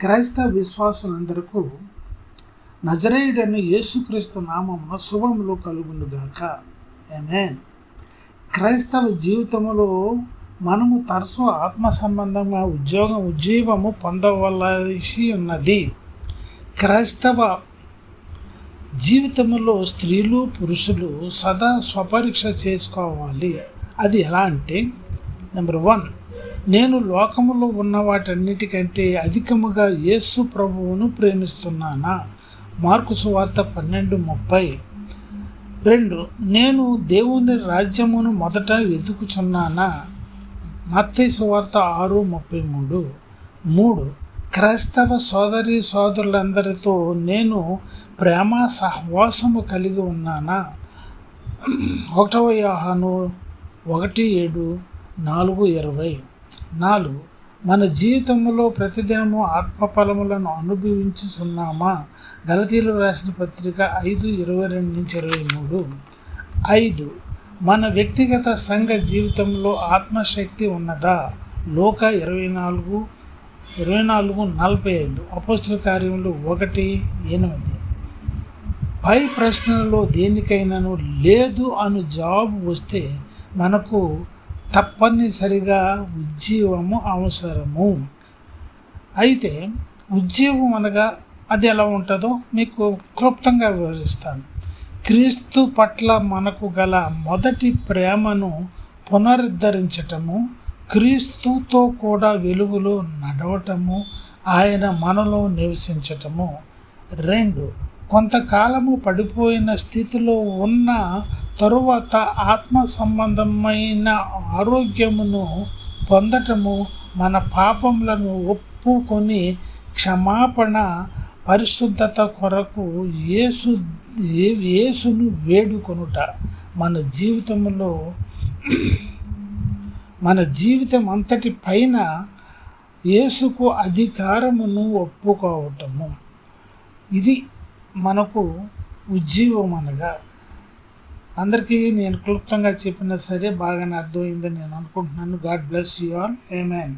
క్రైస్తవ విశ్వాసులందరకు నజరేయుడైన యేసుక్రీస్తు నామమున శుభములు కలుగునుగాక. ఆమేన్. క్రైస్తవ జీవితంలో మనము తరచూ ఆత్మ సంబంధంగా ఉజ్జీవము పొందవలసి ఉన్నది. క్రైస్తవ జీవితంలో స్త్రీలు పురుషులు సదా స్వపరీక్ష చేసుకోవాలి. అది ఎలా అంటే, నెంబర్ 1, నేను లోకములో ఉన్న వాటన్నిటికంటే అధికముగా యేసు ప్రభువును ప్రేమిస్తున్నానా? మార్కు సువార్త 12:30. 2, నేను దేవుని రాజ్యమును మొదట వెతుకుచున్నానా? మత్తయి సువార్త 6:33. 3, క్రైస్తవ సోదరి సోదరులందరితో నేను ప్రేమ సహవాసము కలిగి ఉన్నానా? 1 యోహాను 1:7, 4:20. 4, మన జీవితంలో ప్రతిదినము ఆత్మఫలములను అనుభవించుచున్నామా? గలతీయులకు రాసిన పత్రిక 5:22-23. 5, మన వ్యక్తిగత సంఘ జీవితంలో ఆత్మశక్తి ఉన్నదా? లూకా 24:45, అపోస్తలుల కార్యములు 1:8. పై ప్రశ్నలలో దేనికైనాను లేదు అను జవాబు వస్తే మనకు తప్పనిసరిగా ఉజ్జీవము అవసరము. అయితే ఉజ్జీవం అనగా అది ఎలా ఉంటుందో మీకు క్లుప్తంగా వివరిస్తాను. క్రీస్తు పట్ల మనకు గల మొదటి ప్రేమను పునరుద్ధరించటము, క్రీస్తుతో కూడా వెలుగులో నడవటము, ఆయన మనలో నివసించటము. 2, కొంతకాలము పడిపోయిన స్థితిలో ఉన్న తరువాత ఆత్మ సంబంధమైన ఆరోగ్యమును పొందటము, మన పాపములను ఒప్పుకొని క్షమాపణ పరిశుద్ధత కొరకు యేసును వేడుకొనుట. మన జీవితం అంతటి పైన యేసుకు అధికారమును ఒప్పుకోవటము. ఇది మనకు ఉజ్జీవం అనగా. అందరికీ నేను క్లుప్తంగా చెప్పినా సరే బాగానే అర్థమైందని నేను అనుకుంటున్నాను. God bless you all. Amen.